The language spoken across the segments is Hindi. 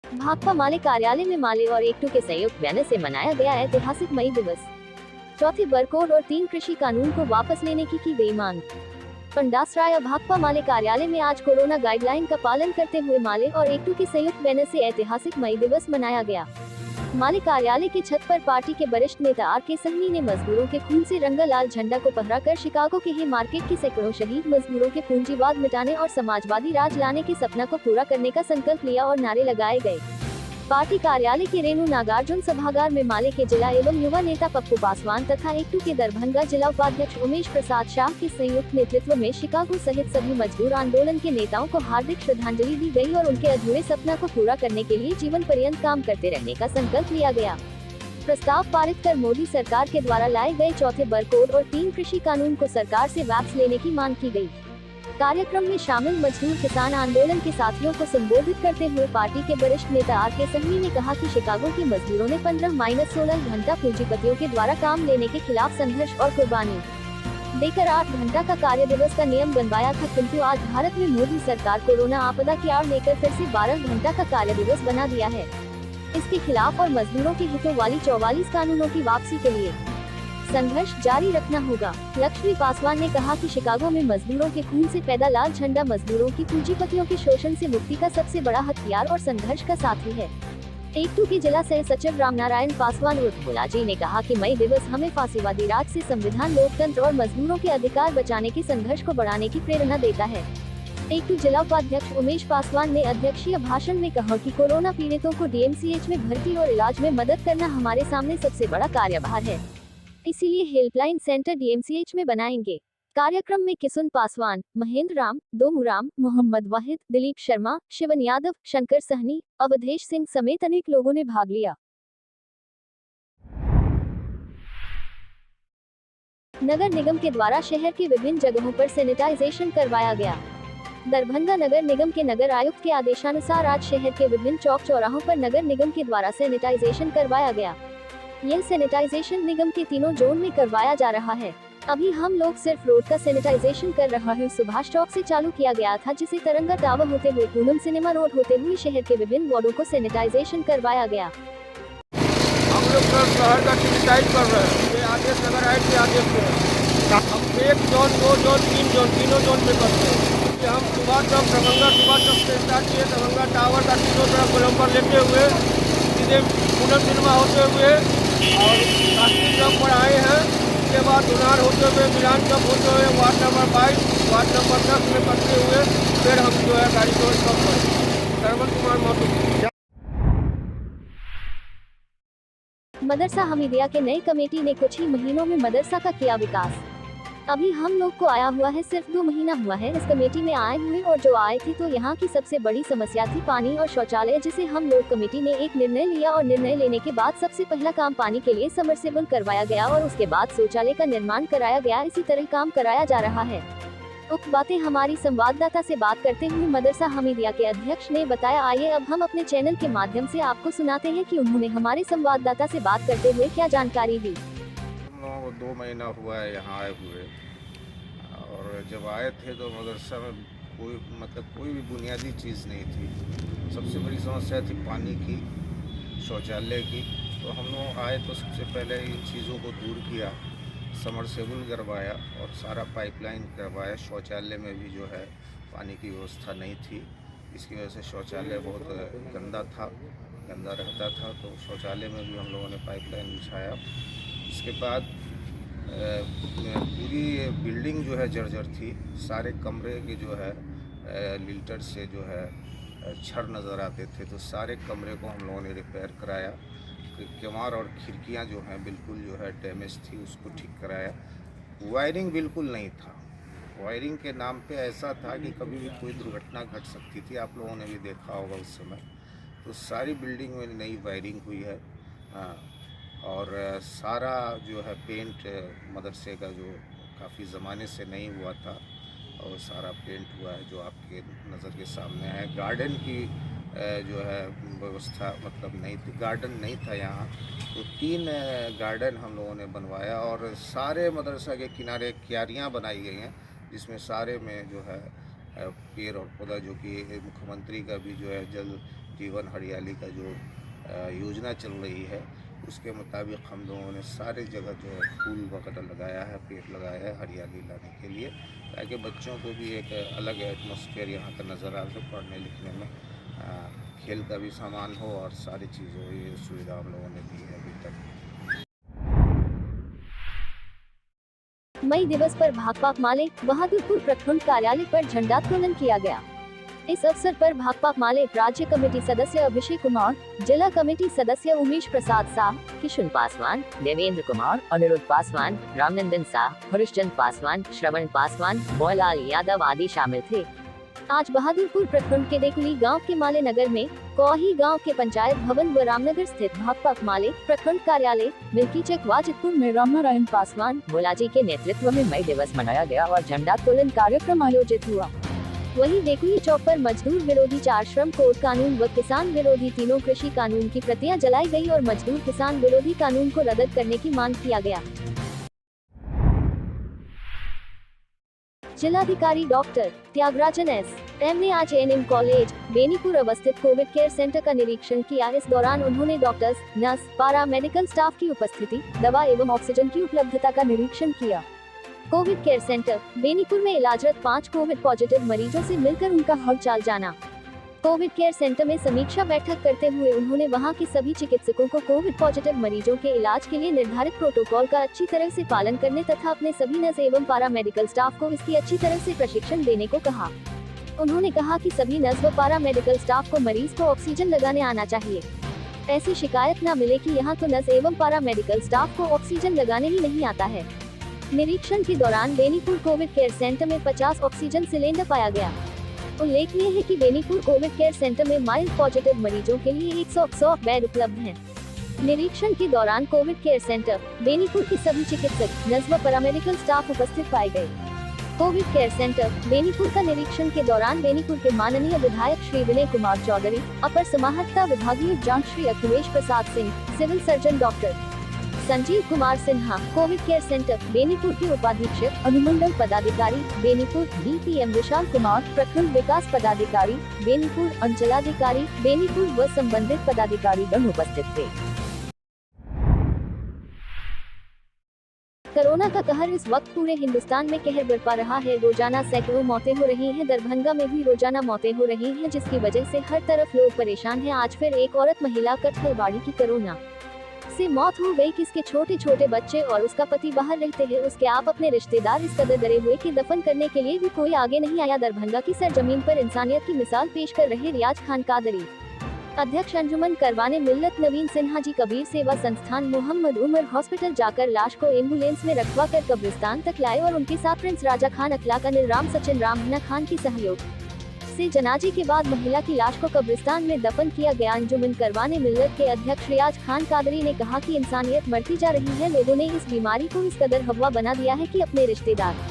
भाकपा माले कार्यालय में माले और एकटू के संयुक्त बैनर से मनाया गया ऐतिहासिक मई दिवस। चौथे बरकोड और 3 कृषि कानून को वापस लेने की गई मांग। पंडासराय भाकपा माले कार्यालय में आज कोरोना गाइडलाइन का पालन करते हुए माले और एकटू के संयुक्त बैनर से ऐतिहासिक मई दिवस मनाया गया। माले कार्यालय की छत पर पार्टी के वरिष्ठ नेता आर.के. सहनी ने मजदूरों के खून से रंगा लाल झंडा को फहरा कर शिकागो के हे मार्केट के सैकड़ों शहीद मजदूरों के पूंजीवाद मिटाने और समाजवादी राज लाने के सपना को पूरा करने का संकल्प लिया और नारे लगाए गए। पार्टी कार्यालय के रेणु नागार्जुन सभागार में माले के जिला एवं युवा नेता पप्पू पासवान तथा एकटू के दरभंगा जिला उपाध्यक्ष उमेश प्रसाद शाह के संयुक्त नेतृत्व में शिकागो सहित सभी मजदूर आंदोलन के नेताओं को हार्दिक श्रद्धांजलि दी गई और उनके अधूरे सपना को पूरा करने के लिए जीवन पर्यंत काम करते रहने का संकल्प लिया गया। प्रस्ताव पारित कर मोदी सरकार के द्वारा लाए गए चौथे बरकोड और 3 कृषि कानून को सरकार से वापस लेने की मांग की गई। कार्यक्रम में शामिल मजदूर किसान आंदोलन के साथियों को संबोधित करते हुए पार्टी के वरिष्ठ नेता आर.के. सहनी ने कहा कि शिकागो के मजदूरों ने 15-16 घंटा पूंजीपतियों के द्वारा काम लेने के खिलाफ संघर्ष और कुर्बानी देकर 8 घंटा का कार्य दिवस का नियम बनवाया था, किंतु आज भारत में मोदी सरकार कोरोना आपदा की आड़ लेकर फिर से 12 घंटा का कार्य दिवस बना दिया है। इसके खिलाफ और मजदूरों के हितों वाली 44 कानूनों की वापसी के लिए संघर्ष जारी रखना होगा। लक्ष्मी पासवान ने कहा कि शिकागो में मजदूरों के खून से पैदा लाल झंडा मजदूरों की पूंजीपतियों के शोषण से मुक्ति का सबसे बड़ा हथियार और संघर्ष का साथी है। एकटू के जिला सह सचिव रामनारायण पासवान उर्फ भोलाजी ने कहा कि मई दिवस हमें फांसीवादी राज से संविधान, लोकतंत्र और मजदूरों के अधिकार बचाने के संघर्ष को बढ़ाने की प्रेरणा देता है। एकटू जिला उपाध्यक्ष उमेश पासवान ने अध्यक्षीय भाषण में कहा कि कोरोना पीड़ितों को डीएमसीएच में भर्ती और इलाज में मदद करना हमारे सामने सबसे बड़ा कार्यभार है, इसीलिए हेल्पलाइन सेंटर डीएमसीएच में बनाएंगे। कार्यक्रम में किशुन पासवान, महेंद्र राम, दोमुराम, मोहम्मद वाहिद, दिलीप शर्मा, शिवन यादव, शंकर सहनी, अवधेश सिंह समेत अनेक लोगों ने भाग लिया। नगर निगम के द्वारा शहर के विभिन्न जगहों पर सैनिटाइजेशन करवाया गया। दरभंगा नगर निगम के नगर आयुक्त के आदेशानुसार आज शहर के विभिन्न चौक चौराहों पर नगर निगम के द्वारा सैनिटाइजेशन करवाया गया। यह सैनिटाइजेशन निगम के 3 जोन में करवाया जा रहा है। अभी हम लोग सिर्फ रोड का सैनिटाइजेशन कर रहा है। सुभाष चौक से चालू किया गया था, जिसे तरंगा टावर होते हुए पूनम सिनेमा रोड होते हुए शहर के विभिन्न वार्डों को सैनिटाइजेशन करवाया गया। हम लोग शहर का सैनिटाइज कर रहे हैं। ये आदेश नगर आयुक्त के आदेश पे हम 1 जोन, 2 जोन, 3 जोन, तीनों जोन में करते हैं। हम सुभाष चौक, दरभंगा सुभाष चौक से स्टार्ट किए, दरभंगा टावर का तीनों तरफ गोलम्बर लेते हुए सीधे पूनम सिनेमा होते हुए और राष्ट्रीय चौक पर आए हैं। उसके बाद धुनार होते हुए, मिलान चौक होते हुए वार्ड नंबर 22, वार्ड नंबर 10 में करते हुए फिर हम जो है गाड़ी को स्टॉप पर सरवन कुमार महतो। मदरसा हमीदिया के नई कमेटी ने कुछ ही महीनों में मदरसा का किया विकास। अभी हम लोग को आया हुआ है, सिर्फ 2 महीना हुआ है इस कमेटी में आए हुए, और जो आए थे तो यहाँ की सबसे बड़ी समस्या थी पानी और शौचालय, जिसे हम लोग कमेटी ने एक निर्णय लिया और निर्णय लेने के बाद सबसे पहला काम पानी के लिए सबमर्सिबल करवाया गया और उसके बाद शौचालय का निर्माण कराया गया। इसी तरह काम कराया जा रहा है। उक्त बातें हमारी संवाददाता से बात करते हुए मदरसा हमीदिया के अध्यक्ष ने बताया। आइए अब हम अपने चैनल के माध्यम से आपको सुनाते हैं कि उन्होंने हमारे संवाददाता से बात करते हुए क्या जानकारी दी। 2 महीना हुआ है यहाँ आए हुए, और जब आए थे तो मदरसा में कोई भी बुनियादी चीज़ नहीं थी। सबसे बड़ी समस्या थी पानी की, शौचालय की। तो हम लोग आए तो सबसे पहले इन चीज़ों को दूर किया, समरसेबल करवाया और सारा पाइपलाइन करवाया। शौचालय में भी जो है पानी की व्यवस्था नहीं थी, इसकी वजह से शौचालय बहुत गंदा रहता था। तो शौचालय में भी हम लोगों ने पाइपलाइन बिछाया। इसके बाद पूरी बिल्डिंग जो है जर्जर थी। सारे कमरे के जो है लिंटर से जो है छड़ नज़र आते थे, तो सारे कमरे को हम लोगों ने रिपेयर कराया। केवाड़ और खिड़कियां जो हैं बिल्कुल जो है डैमेज थी, उसको ठीक कराया। वायरिंग बिल्कुल नहीं था। वायरिंग के नाम पे ऐसा था कि कभी भी कोई दुर्घटना घट सकती थी, आप लोगों ने भी देखा होगा उस समय। तो सारी बिल्डिंग में नई वायरिंग हुई है। हाँ, और सारा जो है पेंट मदरसे का जो काफ़ी ज़माने से नहीं हुआ था, और सारा पेंट हुआ है जो आपके नज़र के सामने है। गार्डन की जो है व्यवस्था नहीं थी, गार्डन नहीं था यहाँ। तो 3 गार्डन हम लोगों ने बनवाया, और सारे मदरसा के किनारे क्यारियाँ बनाई गई हैं, जिसमें सारे में जो है पेड़ और पौधा, जो कि मुख्यमंत्री का भी जो है जल जीवन हरियाली का जो योजना चल रही है, उसके मुताबिक हम लोगों ने सारे जगह जो है फूल वगैरह लगाया है, पेड़ लगाया है हरियाली लाने के लिए, ताकि बच्चों को भी एक अलग एटमॉस्फेयर यहाँ का नज़र आ सके, पढ़ने लिखने में खेल का भी सामान हो और सारी चीज़ों ये सुविधा हम लोगों ने दी है अभी तक। मई दिवस पर भाकपा माले बहादुरपुर प्रखंड कार्यालय पर झंडोत्तोलन किया गया। इस अवसर पर भाकपा माले राज्य कमेटी सदस्य अभिषेक कुमार, जिला कमेटी सदस्य उमेश प्रसाद शाह, किशुन पासवान, देवेंद्र कुमार, अनिरुद्ध पासवान, रामनंदन शाह, हरीशचंद पासवान, श्रवण पासवान, मोहनलाल यादव आदि शामिल थे। आज बहादुरपुर प्रखंड के देकुली गांव के माले नगर में कोही गांव के पंचायत भवन व रामनगर स्थित भाकपा माले प्रखंड कार्यालय मिल्कीचक वाजिदपुर में रामनारायण पासवान भोलाजी के नेतृत्व में मई दिवस मनाया गया और झंडोत्तोलन कार्यक्रम आयोजित हुआ। वहीं देकुली चौक पर मजदूर विरोधी 4 श्रम कोड कानून व किसान विरोधी 3 कृषि कानून की प्रतियां जलाई गई और मजदूर किसान विरोधी कानून को रद्द करने की मांग किया गया। जिलाधिकारी डॉक्टर त्यागराजन एस.एम. ने आज एनएम कॉलेज बेनीपुर अवस्थित कोविड केयर सेंटर का निरीक्षण किया। इस दौरान उन्होंने डॉक्टर्स, नर्स, पारा मेडिकल स्टाफ की उपस्थिति, दवा एवं ऑक्सीजन की उपलब्धता का निरीक्षण किया। कोविड केयर सेंटर बेनीपुर में इलाजरत 5 कोविड पॉजिटिव मरीजों से मिलकर उनका हालचाल जाना। कोविड केयर सेंटर में समीक्षा बैठक करते हुए उन्होंने वहां के सभी चिकित्सकों को कोविड पॉजिटिव मरीजों के इलाज के लिए निर्धारित प्रोटोकॉल का अच्छी तरह से पालन करने तथा अपने सभी नर्स एवं पारा मेडिकल स्टाफ को इसकी अच्छी तरह से प्रशिक्षण देने को कहा। उन्होंने कहा कि सभी नर्स व पारा मेडिकल स्टाफ को मरीज को ऑक्सीजन लगाने आना चाहिए। ऐसी शिकायत न मिले कि यहाँ तो नर्स एवं पारा मेडिकल स्टाफ को ऑक्सीजन लगाने ही नहीं आता है। निरीक्षण के दौरान बेनीपुर कोविड केयर सेंटर में 50 ऑक्सीजन सिलेंडर पाया गया। उल्लेखनीय है कि बेनीपुर कोविड केयर सेंटर में माइल्ड पॉजिटिव मरीजों के लिए 100 बेड उपलब्ध हैं। निरीक्षण के दौरान कोविड केयर सेंटर बेनीपुर के सभी चिकित्सक, नर्स व पैरामेडिकल स्टाफ उपस्थित पाए गए। कोविड केयर सेंटर बेनीपुर का निरीक्षण के दौरान बेनीपुर के माननीय विधायक श्री विनय कुमार चौधरी, अपर समाहर्ता विभागीय जांच Shri Akhilesh Prasad Singh, civil surgeon doctor Sanjeev Kumar Sinha, covid care centre Benipur के उपाधीक्षक, अनुमंडल पदाधिकारी बेनीपुर DPM विशाल कुमार, प्रखंड विकास पदाधिकारी बेनीपुर, अंचलाधिकारी बेनीपुर व संबंधित पदाधिकारी गण उपस्थित थे। कोरोना का कहर इस वक्त पूरे हिंदुस्तान में कहर बरपा रहा है। रोजाना सैकड़ों मौतें हो रही हैं। दरभंगा में भी रोजाना मौतें हो रही हैं, जिसकी वजह से हर तरफ लोग परेशान हैं। आज फिर एक औरत महिला कटहलबाड़ी की कोरोना से मौत हो गई। किसके छोटे छोटे बच्चे और उसका पति बाहर रहते हैं, उसके आप अपने रिश्तेदार इस कदर डरे हुए कि दफन करने के लिए भी कोई आगे नहीं आया। दरभंगा की सरजमीन पर इंसानियत की मिसाल पेश कर रहे रियाज खान कादरी, अध्यक्ष अंजुमन करवाने मिल्लत नवीन सिन्हा जी, कबीर सेवा संस्थान मोहम्मद उमर हॉस्पिटल जाकर लाश को एम्बुलेंस में रखवा कर कब्रिस्तान तक लाए और उनके साथ प्रिंस राजा खान, अखलाक अनिल राम, सचिन रामहना खान की सहयोग से जनाजे के बाद महिला की लाश को कब्रिस्तान में दफन किया गया। अंजुमन करवाने मिल्लत के अध्यक्ष रियाज खान कादरी ने कहा कि इंसानियत मरती जा रही है। लोगों ने इस बीमारी को इस कदर हवा बना दिया है कि अपने रिश्तेदार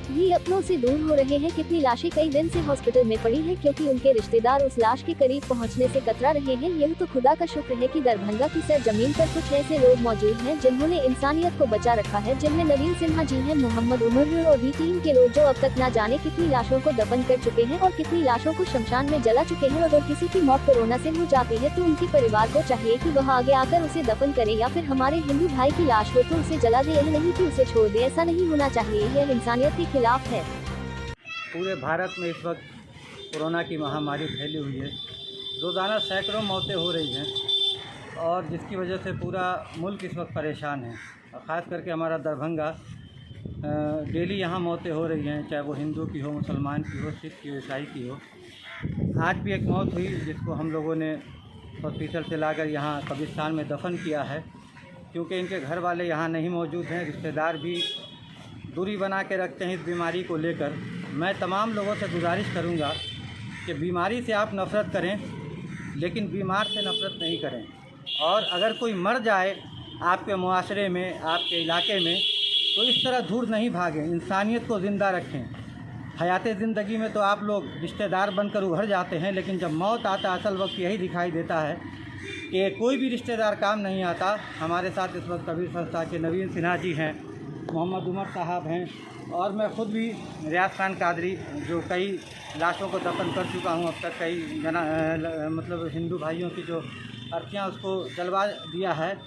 भी अपनों से दूर हो रहे हैं। कितनी लाशें कई दिन से हॉस्पिटल में पड़ी हैं क्योंकि उनके रिश्तेदार उस लाश के करीब पहुंचने से कतरा रहे हैं। यह तो खुदा का शुक्र है कि दरभंगा की सरजमीन पर कुछ ऐसे लोग मौजूद हैं जिन्होंने इंसानियत को बचा रखा है, जिनमें नवीन सिन्हा जी हैं, मोहम्मद उमर और भी टीम के लोग जो अब तक न जाने कितनी लाशों को दफन कर चुके हैं और कितनी लाशों को शमशान में जला चुके हैं। अगर किसी की मौत कोरोना से हो जाती है तो उनके परिवार को चाहिए कि वह आगे आकर उसे दफन करे, या फिर हमारे हिंदू भाई की लाश हो तो उसे जला दे, यह नहीं कि उसे छोड़ दे। ऐसा नहीं होना चाहिए, यह इंसानियत के खिलाफ है। पूरे भारत में इस वक्त कोरोना की महामारी फैली हुई है। रोज़ाना सैकड़ों मौतें हो रही हैं और जिसकी वजह से पूरा मुल्क इस वक्त परेशान है। और ख़ास करके हमारा दरभंगा, डेली यहाँ मौतें हो रही हैं, चाहे वो हिंदू की हो, मुसलमान की हो, सिख की हो, ईसाई की हो। आज भी एक मौत हुई जिसको हम लोगों ने हॉस्पिटल से लाकर यहाँ कब्रिस्तान में दफन किया है, क्योंकि इनके घर वाले यहाँ नहीं मौजूद हैं। रिश्तेदार भी दूरी बना के रखते हैं इस बीमारी को लेकर। मैं तमाम लोगों से गुजारिश करूंगा कि बीमारी से आप नफ़रत करें, लेकिन बीमार से नफ़रत नहीं करें। और अगर कोई मर जाए आपके मुआशरे में, आपके इलाके में, तो इस तरह दूर नहीं भागें, इंसानियत को ज़िंदा रखें। हयात ज़िंदगी में तो आप लोग रिश्तेदार बनकर उभर जाते हैं, लेकिन जब मौत आता असल वक्त यही दिखाई देता है कि कोई भी रिश्तेदार काम नहीं आता। हमारे साथ इस वक्त कबीर संस्था के नवीन सिन्हा जी हैं, मोहम्मद उमर साहब हैं, और मैं ख़ुद भी रियाज खान कादरी, जो कई लाशों को दफन कर चुका हूँ अब तक, कई मतलब हिंदू भाइयों की जो अर्थियाँ उसको जलवा दिया है।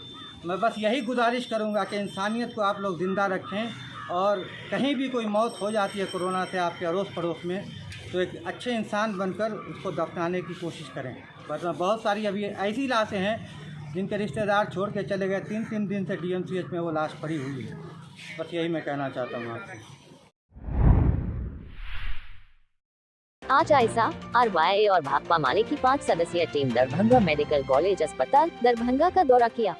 मैं बस यही गुजारिश करूँगा कि इंसानियत को आप लोग ज़िंदा रखें, और कहीं भी कोई मौत हो जाती है कोरोना से आपके अड़ोस पड़ोस में, तो एक अच्छे इंसान बनकर उसको दफनाने की कोशिश करें। बस बहुत सारी अभी ऐसी लाशें हैं जिनके रिश्तेदार छोड़ के चले गए, 3-3 दिन से DMCH में वो लाश पड़ी हुई है। बस यही मैं कहना चाहता हूँ आपसे। आज आयशा, RYA और भाकपा माले की 5 सदस्यीय टीम दरभंगा मेडिकल कॉलेज अस्पताल दरभंगा का दौरा किया।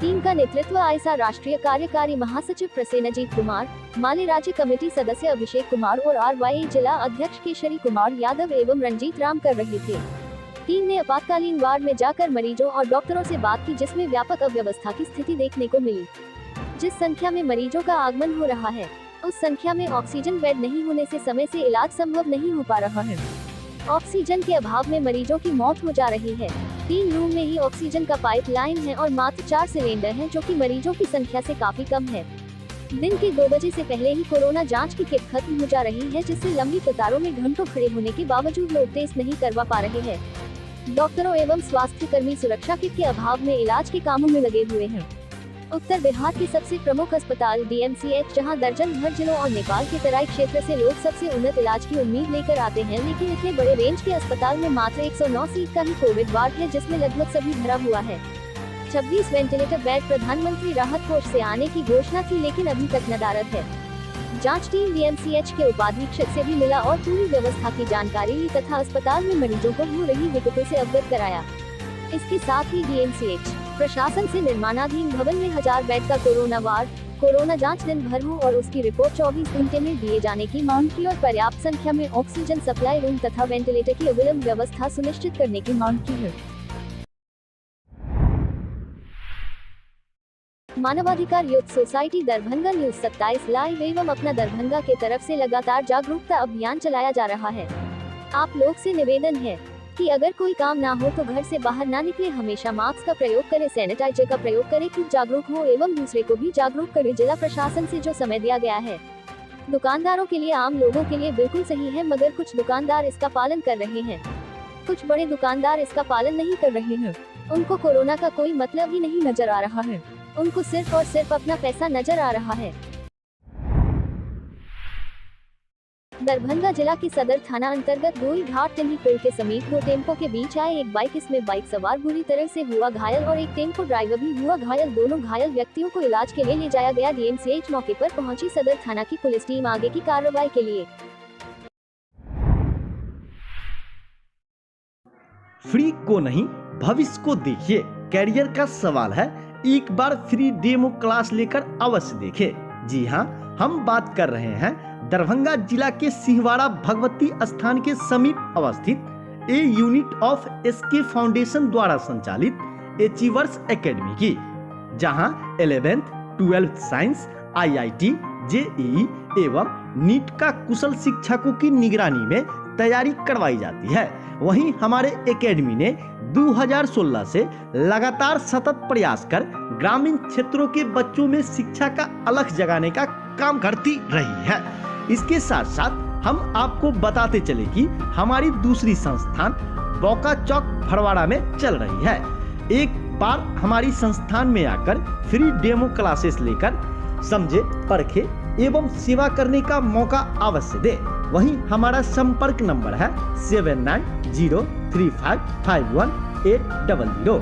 टीम का नेतृत्व आयशा राष्ट्रीय कार्यकारी महासचिव प्रसेनजीत कुमार, माले राज्य कमेटी सदस्य अभिषेक कुमार और RYA जिला अध्यक्ष केशरी कुमार यादव एवं रंजीत राम कर रहे थे। टीम ने आपातकालीन वार्ड में जाकर मरीजों और डॉक्टरों से बात की, जिसमें व्यापक अव्यवस्था की स्थिति देखने को मिली। जिस संख्या में मरीजों का आगमन हो रहा है, उस संख्या में ऑक्सीजन बेड नहीं होने से समय से इलाज संभव नहीं हो पा रहा है। ऑक्सीजन के अभाव में मरीजों की मौत हो जा रही है। 3 रूम में ही ऑक्सीजन का पाइपलाइन है और मात्र 4 सिलेंडर हैं, जो कि मरीजों की संख्या से काफी कम है। दिन के 2 बजे से पहले ही कोरोना जांच की किट खत्म हो जा रही है, जिससे लंबी कतारों में घंटों खड़े होने के बावजूद लोग टेस्ट नहीं करवा पा रहे हैं। डॉक्टरों एवं स्वास्थ्य कर्मी सुरक्षा किट के अभाव में इलाज के कामों में लगे हुए हैं। उत्तर बिहार के सबसे प्रमुख अस्पताल DMCH, जहां दर्जन भर जिलों और नेपाल के तराई क्षेत्र से लोग सबसे उन्नत इलाज की उम्मीद लेकर आते हैं, लेकिन इतने बड़े रेंज के अस्पताल में मात्र 109 सीट का ही कोविड वार्ड है, जिसमें लगभग सभी भरा हुआ है। 26 वेंटिलेटर बेड प्रधानमंत्री राहत कोष से आने की घोषणा थी, लेकिन अभी तक नदारद है। जांच टीम DMCH के उपाधीक्षक से भी मिला और पूरी व्यवस्था की जानकारी ली तथा अस्पताल में मरीजों को हो रही दिक्कतों से अवगत कराया। इसके साथ ही DMCH प्रशासन से निर्माणाधीन भवन में 1000 बेड का कोरोना वार्ड, कोरोना जांच दिन भर हो और उसकी रिपोर्ट 24 घंटे में दिए जाने की मांग की और पर्याप्त संख्या में ऑक्सीजन सप्लाई रूम तथा वेंटिलेटर की अविलंब व्यवस्था सुनिश्चित करने की मांग की है। मानवाधिकार युद्ध सोसाइटी दरभंगा न्यूज 27 लाइव एवं अपना दरभंगा के तरफ से लगातार जागरूकता अभियान चलाया जा रहा है। आप लोग से निवेदन है कि अगर कोई काम ना हो तो घर से बाहर ना निकले, हमेशा मास्क का प्रयोग करें, सैनिटाइजर का प्रयोग करें, खुद जागरूक हो एवं दूसरे को भी जागरूक करें। जिला प्रशासन से जो समय दिया गया है दुकानदारों के लिए, आम लोगों के लिए बिल्कुल सही है, मगर कुछ दुकानदार इसका पालन कर रहे हैं, कुछ बड़े दुकानदार इसका पालन नहीं कर रहे हैं। उनको कोरोना का कोई मतलब ही नहीं नजर आ रहा है, उनको सिर्फ और सिर्फ अपना पैसा नजर आ रहा है। दरभंगा जिला के सदर थाना अंतर्गत गोई घाट टिन्ही पुल के समीप 2 टेम्पो के बीच आए एक बाइक, इसमें बाइक सवार बुरी तरह से हुआ घायल और एक टेम्पो ड्राइवर भी हुआ घायल। दोनों घायल व्यक्तियों को इलाज के लिए ले जाया गया। DMCH मौके पर पहुंची सदर थाना की पुलिस टीम आगे की कार्रवाई के लिए। फ्री को नहीं, भविष्य को देखिए, कैरियर का सवाल है, एक बार फ्री डेमो क्लास लेकर अवश्य देखें। जी हाँ, हम बात कर रहे हैं दरभंगा जिला के सिंहवाड़ा भगवती स्थान के समीप अवस्थित a unit of SK foundation द्वारा संचालित अचीवर्स एकेडमी की, जहां 11th 12th science, IIT, JEE एवं नीट का कुशल शिक्षकों की निगरानी में तैयारी करवाई जाती है। वहीं हमारे एकेडमी ने 2016 से लगातार सतत प्रयास कर ग्रामीण क्षेत्रों के बच्चों में शिक्षा का अलख जगाने का काम करती रही है। इसके साथ साथ हम आपको बताते चले कि हमारी दूसरी संस्थान बौका चौक भरवाड़ा में चल रही है। एक बार हमारी संस्थान में आकर फ्री डेमो क्लासेस लेकर समझे, परखे एवं सेवा करने का मौका अवश्य दे। वहीं हमारा संपर्क नंबर है 7903551800।